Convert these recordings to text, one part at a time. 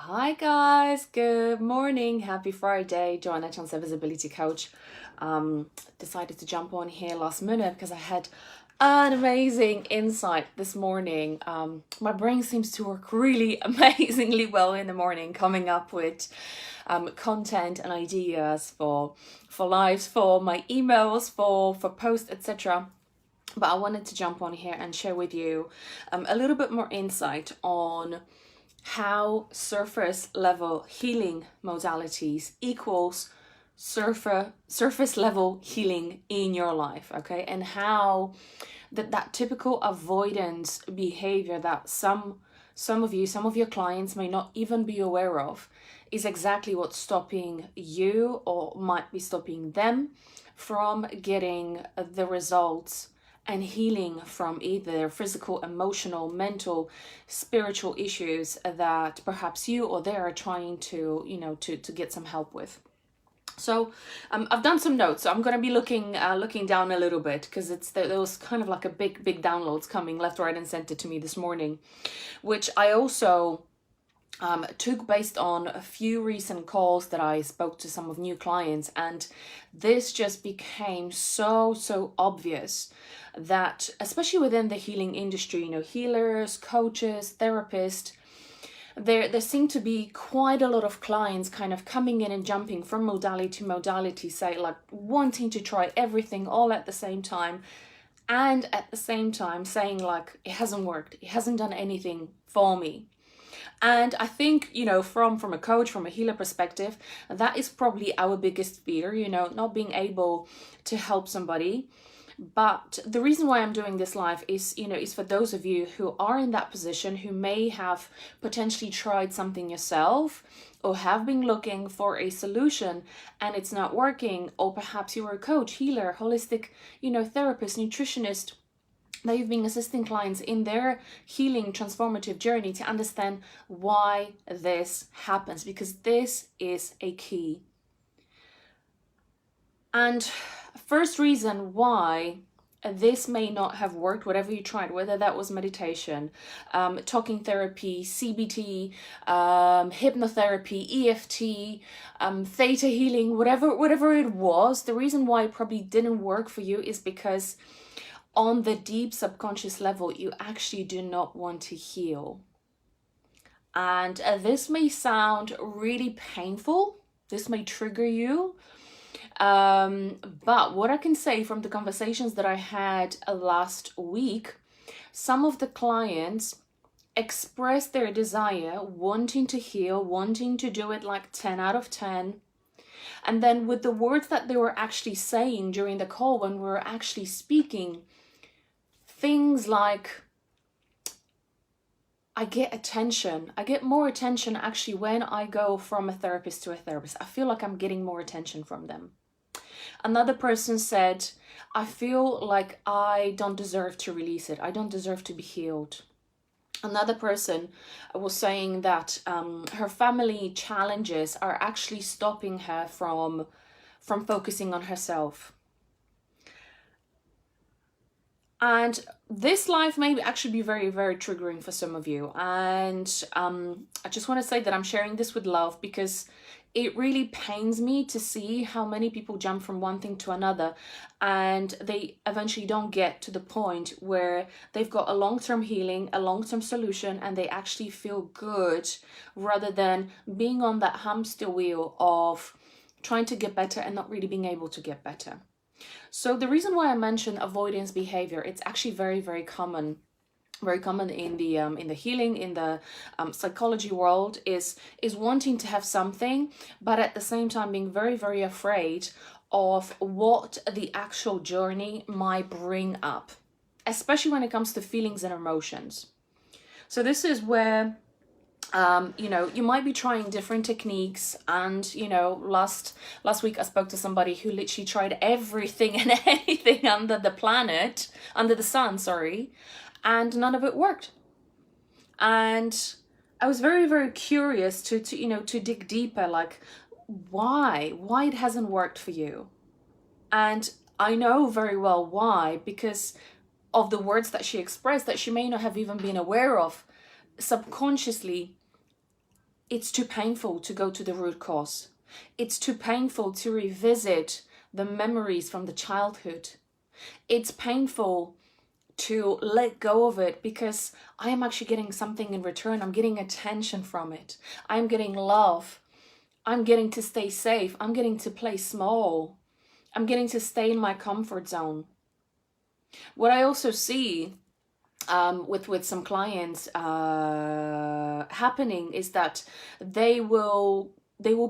Hi guys, good morning, happy Friday. Joanna, Chance Visibility Coach. Decided to jump on here last minute because I had an amazing insight this morning. My brain seems to work really amazingly well in the morning, coming up with content and ideas for lives, for my emails, for posts, etc. But I wanted to jump on here and share with you a little bit more insight on how surface level healing modalities equals surface level healing in your life, okay? And how that typical avoidance behavior that some of you, some of your clients may not even be aware of, is exactly what's stopping you or might be stopping them from getting the results and healing from either physical, emotional, mental, spiritual issues that perhaps you or they are trying to, to get some help with. So I've done some notes. So I'm going to be looking down a little bit because there was kind of like a big downloads coming left, right, and center to me this morning, which I also took based on a few recent calls that I spoke to some of new clients, and this just became so obvious that, especially within the healing industry, healers, coaches, therapists, there seem to be quite a lot of clients kind of coming in and jumping from modality to modality, say like wanting to try everything all at the same time, and at the same time saying like, it hasn't worked, it hasn't done anything for me. And I think, from a coach, from a healer perspective, that is probably our biggest fear, not being able to help somebody. But the reason why I'm doing this live is, is for those of you who are in that position, who may have potentially tried something yourself or have been looking for a solution and it's not working, or perhaps you're a coach, healer, holistic, therapist, nutritionist, that you've been assisting clients in their healing transformative journey to understand why this happens, because this is a key. And first reason why this may not have worked, whatever you tried, whether that was meditation, talking therapy, CBT, hypnotherapy, EFT, theta healing, whatever it was, the reason why it probably didn't work for you is because on the deep subconscious level, you actually do not want to heal. And this may sound really painful. This may trigger you. But what I can say from the conversations that I had last week, some of the clients expressed their desire, wanting to heal, wanting to do it like 10 out of 10. And then with the words that they were actually saying during the call, when we were actually speaking, things like, I get attention. I get more attention actually when I go from a therapist to a therapist. I feel like I'm getting more attention from them. Another person said, I feel like I don't deserve to release it. I don't deserve to be healed. Another person was saying that her family challenges are actually stopping her from focusing on herself. And this life may actually be very, very triggering for some of you. And I just want to say that I'm sharing this with love, because it really pains me to see how many people jump from one thing to another and they eventually don't get to the point where they've got a long-term healing, a long-term solution, and they actually feel good, rather than being on that hamster wheel of trying to get better and not really being able to get better. So the reason why I mention avoidance behavior, it's actually very, very common in the healing, in the psychology world, is wanting to have something, but at the same time being very, very afraid of what the actual journey might bring up, especially when it comes to feelings and emotions. So this is where you might be trying different techniques, and last week I spoke to somebody who literally tried everything and anything under the sun, and none of it worked. And I was very, very curious to dig deeper, like why it hasn't worked for you. And I know very well why, because of the words that she expressed that she may not have even been aware of. Subconsciously, It's too painful to go to the root cause. It's too painful to revisit the memories from the childhood. It's painful to let go of it because I am actually getting something in return. I'm getting attention from it. I'm getting love. I'm getting to stay safe. I'm getting to play small. I'm getting to stay in my comfort zone. What I also see with some clients happening is that they will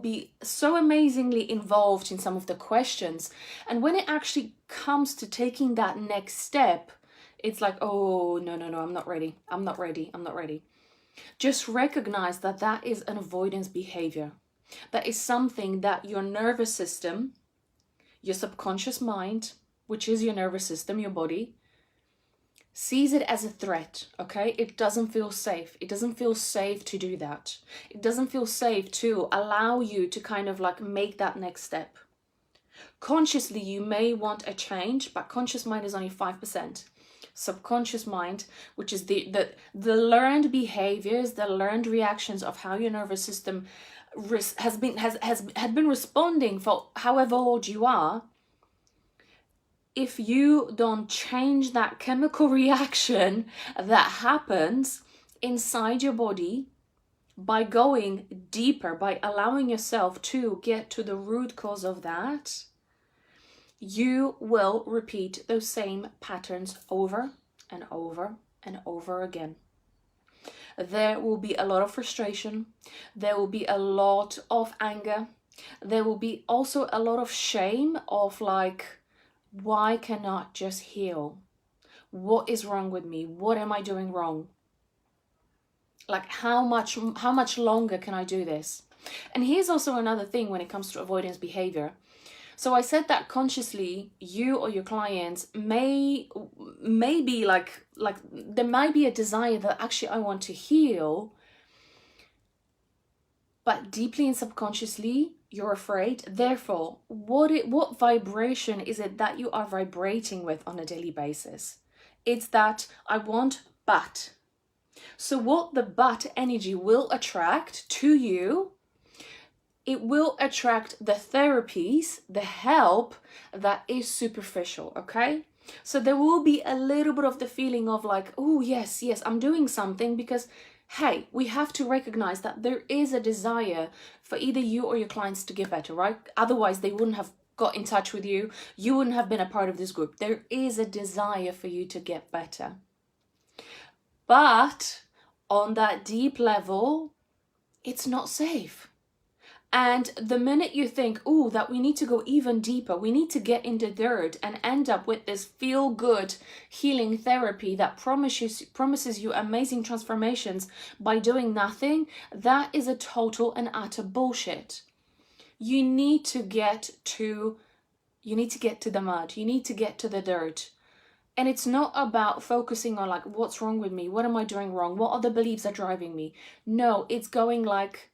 be so amazingly involved in some of the questions, and when it actually comes to taking that next step, it's like, oh no, I'm not ready. Just recognize that that is an avoidance behavior. That is something that your nervous system, your subconscious mind, which is your nervous system, your body, sees it as a threat, okay? It doesn't feel safe. It doesn't feel safe to do that. It doesn't feel safe to allow you to kind of like make that next step. Consciously, you may want a change, but conscious mind is only 5%. Subconscious mind, which is the learned behaviors, the learned reactions of how your nervous system had been responding for however old you are. If you don't change that chemical reaction that happens inside your body by going deeper, by allowing yourself to get to the root cause of that, you will repeat those same patterns over and over and over again. There will be a lot of frustration. There will be a lot of anger. There will be also a lot of shame of like, why cannot just heal? What is wrong with me? What am I doing wrong? Like how much longer can I do this? And here's also another thing when it comes to avoidance behavior. So I said that consciously you or your clients may be like there might be a desire that actually I want to heal, but deeply and subconsciously you're afraid. Therefore, what vibration is it that you are vibrating with on a daily basis? It's that I want, but. So what the but energy will attract to you, it will attract the therapies, the help that is superficial, okay? So there will be a little bit of the feeling of like, oh yes, I'm doing something, because hey, we have to recognize that there is a desire for either you or your clients to get better, right? Otherwise, they wouldn't have got in touch with you. You wouldn't have been a part of this group. There is a desire for you to get better. But on that deep level, it's not safe. And the minute you think, oh, that we need to go even deeper, we need to get in the dirt and end up with this feel-good healing therapy that promises you amazing transformations by doing nothing, that is a total and utter bullshit. You need to get to the mud. You need to get to the dirt. And it's not about focusing on like, what's wrong with me? What am I doing wrong? What other beliefs are driving me? No, it's going like,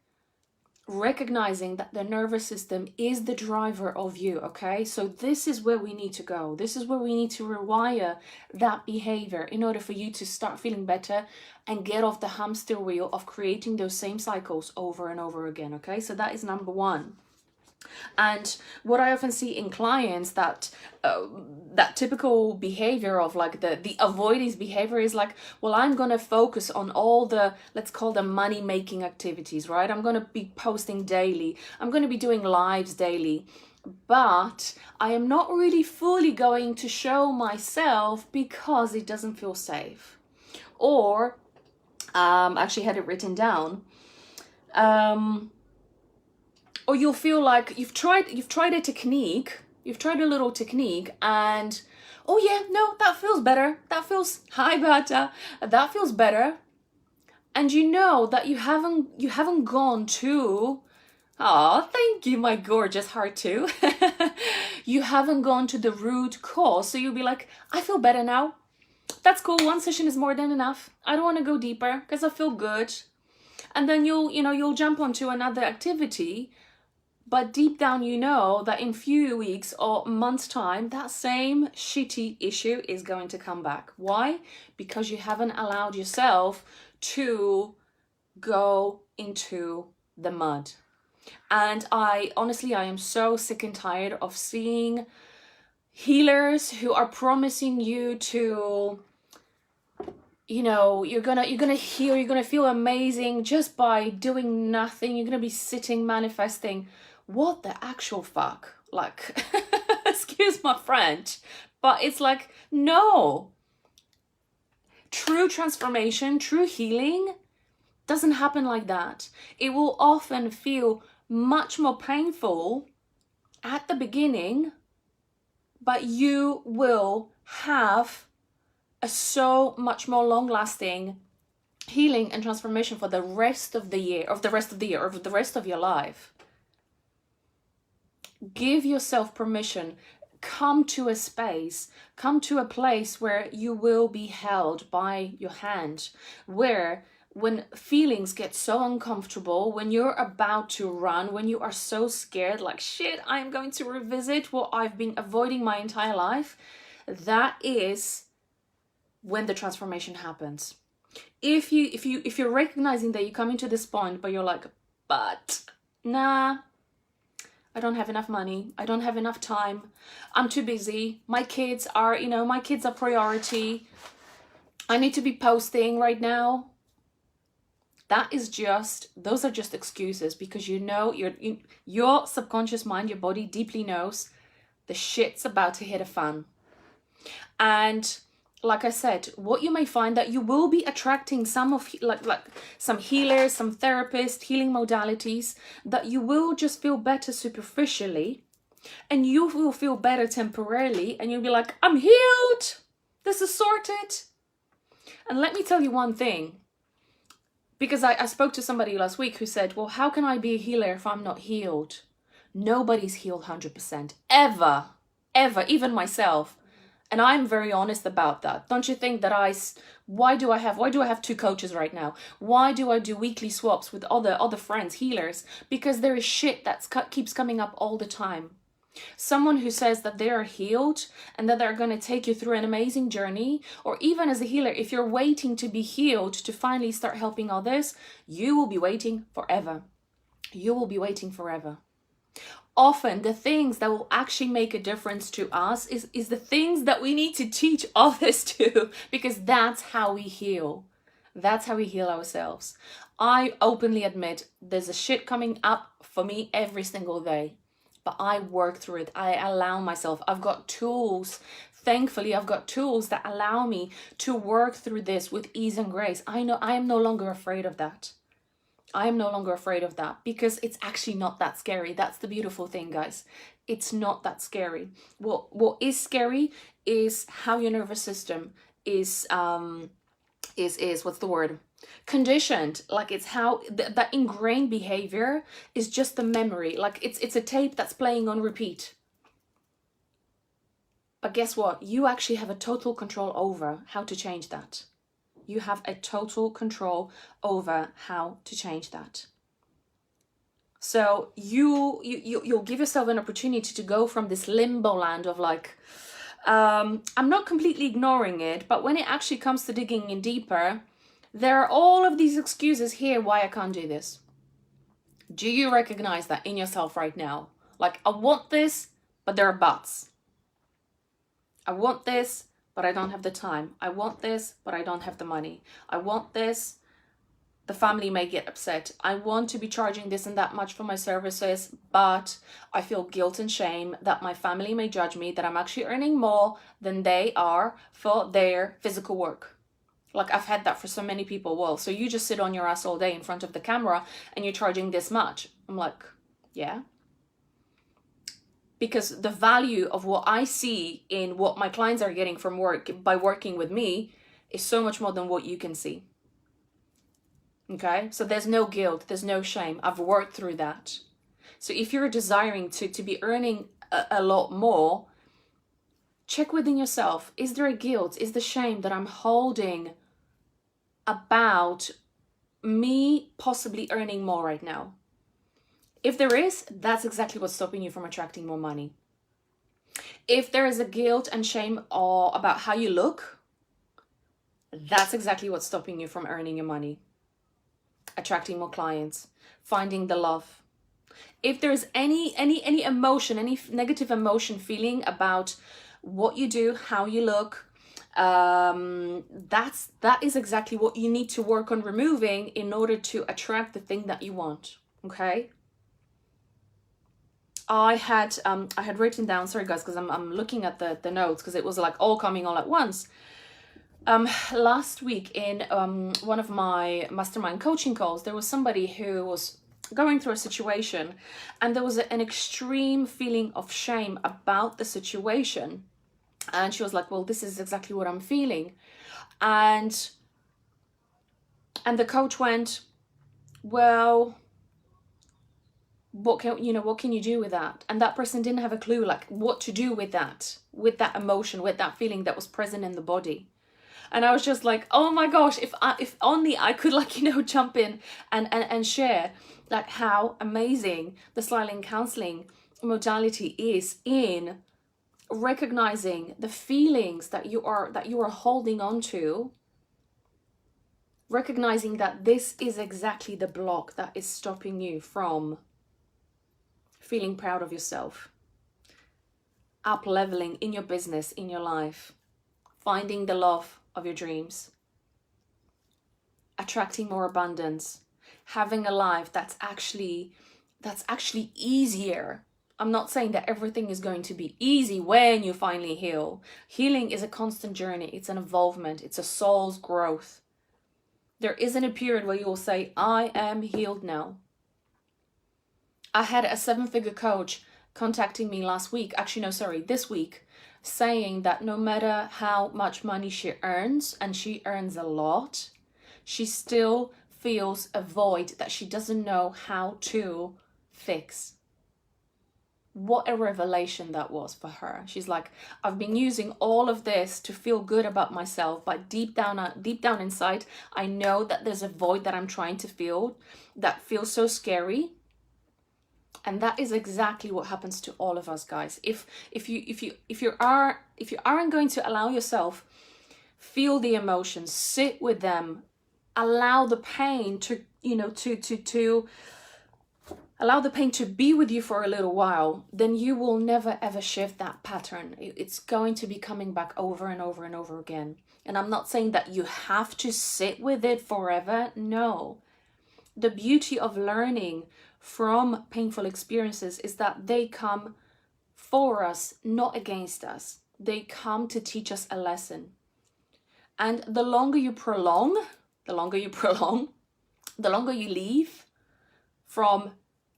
recognizing that the nervous system is the driver of you, okay? So this is where we need to go. This is where we need to rewire that behavior in order for you to start feeling better and get off the hamster wheel of creating those same cycles over and over again, okay? So that is number one. And what I often see in clients, that typical behavior of like the avoidance behavior is like, well, I'm going to focus on all the, let's call them money making activities, right? I'm going to be posting daily. I'm going to be doing lives daily. But I am not really fully going to show myself because it doesn't feel safe. Or, actually had it written down, or you'll feel like you've tried a technique, you've tried a little technique, and oh yeah, no, that feels better. That feels, hi Beata, that feels better. And you know that you haven't gone to, oh, thank you, my gorgeous heart too. You haven't gone to the root cause. So you'll be like, I feel better now. That's cool. One session is more than enough. I don't want to go deeper because I feel good. And then you'll jump onto another activity. But deep down, you know that in few weeks or months' time, that same shitty issue is going to come back. Why? Because you haven't allowed yourself to go into the mud. And I am so sick and tired of seeing healers who are promising you to, you're gonna heal, you're gonna feel amazing just by doing nothing, you're gonna be sitting manifesting. What the actual fuck? Like, excuse my French, but it's like, no. True transformation, true healing doesn't happen like that. It will often feel much more painful at the beginning, but you will have a so much more long-lasting healing and transformation for the rest of the year, or the rest of your life. Give yourself permission. Come to a space, come to a place where you will be held by your hand, where when feelings get so uncomfortable, when you're about to run, when you are so scared, like, shit, I'm going to revisit what I've been avoiding my entire life, that is when the transformation happens. If you're recognizing that you come into this point, but you're like, but nah, I don't have enough money, I don't have enough time, I'm too busy, my kids are priority, I need to be posting right now. Those are just excuses, because your subconscious mind, your body deeply knows the shit's about to hit a fan. And like I said, what you may find that you will be attracting some healers, some therapists, healing modalities, that you will just feel better superficially, and you will feel better temporarily, and you'll be like, I'm healed, this is sorted. And let me tell you one thing, because I spoke to somebody last week who said, well, how can I be a healer if I'm not healed? Nobody's healed 100%, ever, even myself. And I'm very honest about that. Don't you think that why do I have 2 coaches right now? Why do I do weekly swaps with other friends, healers? Because there is shit that keeps coming up all the time. Someone who says that they are healed and that they're going to take you through an amazing journey, or even as a healer, if you're waiting to be healed to finally start helping others, you will be waiting forever. You will be waiting forever. Often the things that will actually make a difference to us is the things that we need to teach others to, because that's how we heal. That's how we heal ourselves. I openly admit there's a shit coming up for me every single day, but I work through it. I allow myself. I've got tools. Thankfully, I've got tools that allow me to work through this with ease and grace. I know I am no longer afraid of that. I am no longer afraid of that, because it's actually not that scary. That's the beautiful thing, guys. It's not that scary. What is scary is how your nervous system is what's the word? Conditioned. Like, it's how that ingrained behavior is just the memory. Like, it's a tape that's playing on repeat. But guess what? You actually have a total control over how to change that. You have a total control over how to change that. So you'll give yourself an opportunity to go from this limbo land of like, I'm not completely ignoring it, but when it actually comes to digging in deeper, there are all of these excuses here why I can't do this. Do you recognize that in yourself right now? Like, I want this, but there are buts. I want this, but I don't have the time. I want this, but I don't have the money. I want this, the family may get upset. I want to be charging this and that much for my services, but I feel guilt and shame that my family may judge me, that I'm actually earning more than they are for their physical work. Like, I've had that for so many people. Well, so you just sit on your ass all day in front of the camera and you're charging this much. I'm like, yeah. Because the value of what I see in what my clients are getting from work by working with me is so much more than what you can see. Okay? So there's no guilt, there's no shame. I've worked through that. So if you're desiring to be earning a lot more, check within yourself. Is there a guilt? Is the shame that I'm holding about me possibly earning more right now? If there is, that's exactly what's stopping you from attracting more money. If there is a guilt and shame about how you look, that's exactly what's stopping you from earning your money. attracting more clients, finding the love. If there's any emotion, any negative emotion, feeling about what you do, how you look, that is exactly what you need to work on removing in order to attract the thing that you want. Okay. I had written down, sorry guys, because I'm looking at the notes, because it was like all coming all at once. Last week in one of my mastermind coaching calls, there was somebody who was going through a situation, and there was an extreme feeling of shame about the situation, and she was like, well, this is exactly what I'm feeling. And the coach went, well, what can you do with that? And that person didn't have a clue like what to do with that emotion, with that feeling that was present in the body. And I was just like, oh my gosh, if only I could jump in and share like how amazing the styling counseling modality is in recognizing the feelings that you are holding on to, recognizing that this is exactly the block that is stopping you from feeling proud of yourself, up leveling in your business, in your life, finding the love of your dreams, attracting more abundance, having a life that's actually easier. I'm not saying that everything is going to be easy when you finally heal. Healing is a constant journey. It's an evolvement. It's a soul's growth. There isn't a period where you will say, I am healed now. I had a 7-figure coach contacting me this week, saying that no matter how much money she earns, and she earns a lot, she still feels a void that she doesn't know how to fix. What a revelation that was for her. She's like, I've been using all of this to feel good about myself, but deep down inside, I know that there's a void that I'm trying to fill that feels so scary. And that is exactly what happens to all of us, guys. If you aren't going to allow yourself feel the emotions, sit with them, allow the pain to allow the pain to be with you for a little while, then you will never ever shift that pattern. It's going to be coming back over and over and over again. And I'm not saying that you have to sit with it forever. No. The beauty of learning from painful experiences is that they come for us, not against us. They come to teach us a lesson. And the longer you prolong, the longer you leave from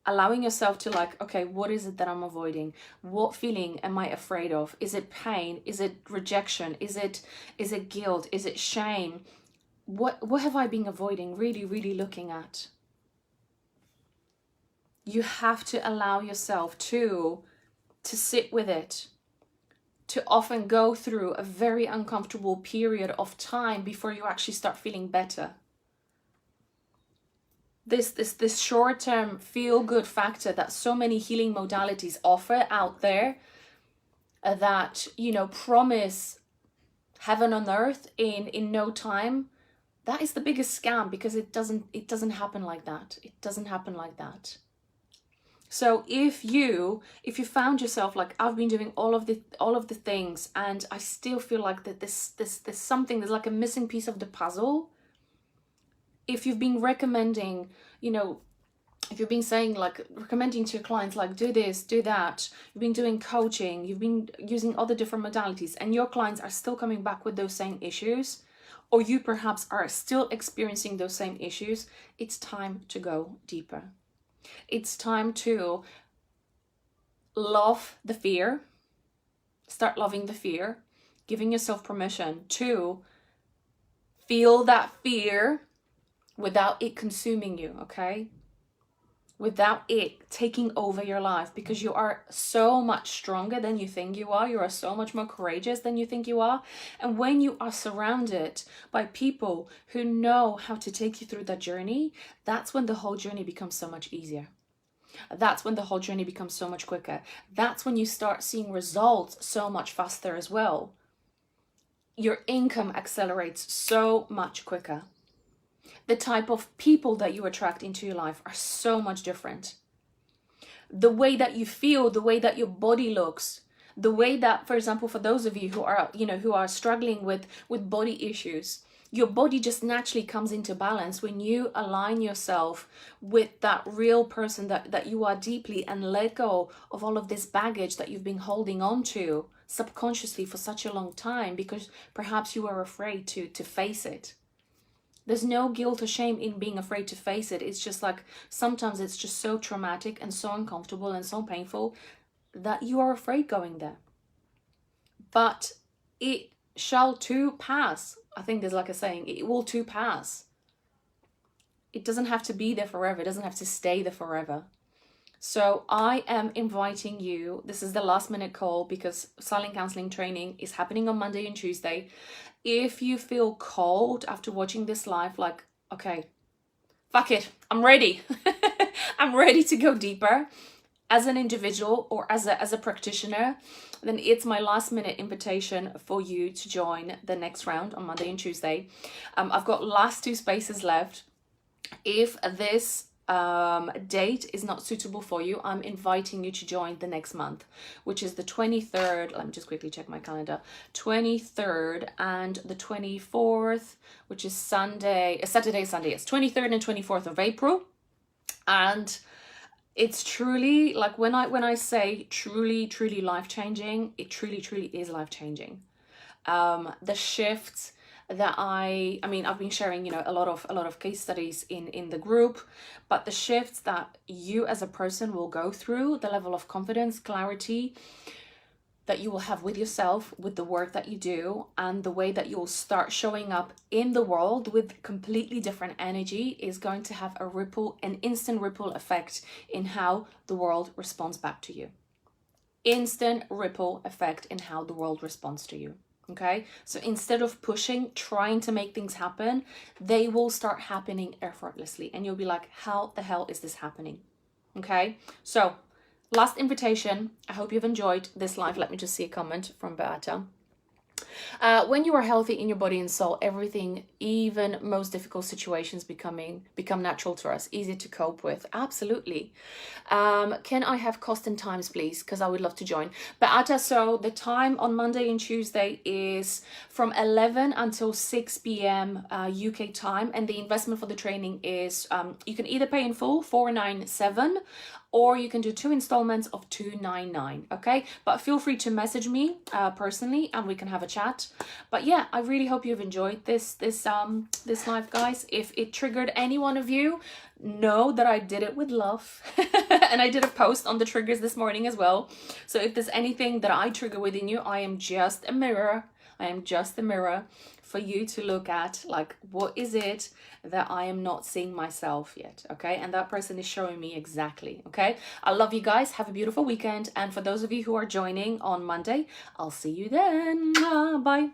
allowing yourself to okay, what is it that I'm avoiding? What feeling am I afraid of? Is it pain? Is it rejection? Is it guilt? Is it shame? What have I been avoiding? Really, really looking at. You have to allow yourself to sit with it, to often go through a very uncomfortable period of time before you actually start feeling better. This short-term feel-good factor that so many healing modalities offer out there, that promise heaven on earth in no time, that is the biggest scam, because it doesn't happen like that. It doesn't happen like that. So if you found yourself like, I've been doing all of the things and I still feel like that there's something, there's like a missing piece of the puzzle. If you've been recommending, if you've been saying recommending to your clients, do this, do that, you've been doing coaching, you've been using other different modalities, and your clients are still coming back with those same issues, or you perhaps are still experiencing those same issues, it's time to go deeper. It's time to love the fear, start loving the fear, giving yourself permission to feel that fear without it consuming you, okay? Without it taking over your life, because you are so much stronger than you think you are. You are so much more courageous than you think you are. And when you are surrounded by people who know how to take you through that journey, that's when the whole journey becomes so much easier. That's when the whole journey becomes so much quicker. That's when you start seeing results so much faster as well. Your income accelerates so much quicker. The type of people that you attract into your life are so much different. The way that you feel, the way that your body looks, the way that, for example, for those of you who are, who are struggling with body issues, your body just naturally comes into balance when you align yourself with that real person that you are deeply, and let go of all of this baggage that you've been holding on to subconsciously for such a long time, because perhaps you are afraid to face it. There's no guilt or shame in being afraid to face it. It's just like, sometimes it's just so traumatic and so uncomfortable and so painful that you are afraid going there. But it shall too pass. I think there's like a saying, it will too pass. It doesn't have to be there forever. It doesn't have to stay there forever. So I am inviting you, this is the last minute call because silent counseling training is happening on Monday and Tuesday. If you feel cold after watching this live, like, okay, fuck it, I'm ready. I'm ready to go deeper as an individual or as a practitioner, then it's my last minute invitation for you to join the next round on Monday and Tuesday. I've got last 2 spaces left. If this date is not suitable for you, I'm inviting you to join the next month, which is the 23rd. Let me just quickly check my calendar. 23rd and the 24th, which is Saturday, Sunday. It's 23rd and 24th of April. And it's truly, like, when I say truly life-changing, it truly is life-changing. The shifts that I've been sharing, a lot of case studies in the group, but the shifts that you as a person will go through, the level of confidence, clarity that you will have with yourself, with the work that you do, and the way that you'll start showing up in the world with completely different energy is going to have an instant ripple effect in how the world responds back to you. Instant ripple effect in how the world responds to you. Okay, so instead of pushing, trying to make things happen, they will start happening effortlessly, and you'll be like, how the hell is this happening? Okay, so last invitation. I hope you've enjoyed this live. Let me just see a comment from Beata. When you are healthy in your body and soul, everything, even most difficult situations, become natural to us, easy to cope with. Absolutely. Can I have cost and times, please? Because I would love to join. Beata, so the time on Monday and Tuesday is from 11 until 6 p.m. UK time, and the investment for the training is you can either pay in full, 497, or you can do 2 installments of 299. Okay, but feel free to message me personally, and we can have a chat. But yeah, I really hope you've enjoyed this live, guys. If it triggered any one of you, know that I did it with love. And I did a post on the triggers this morning as well. So if there's anything that I trigger within you, I am just a mirror. I am just a mirror for you to look at, like, what is it that I am not seeing myself yet? Okay, and that person is showing me exactly. Okay, I love you guys. Have a beautiful weekend, and for those of you who are joining on Monday, I'll see you then. Bye.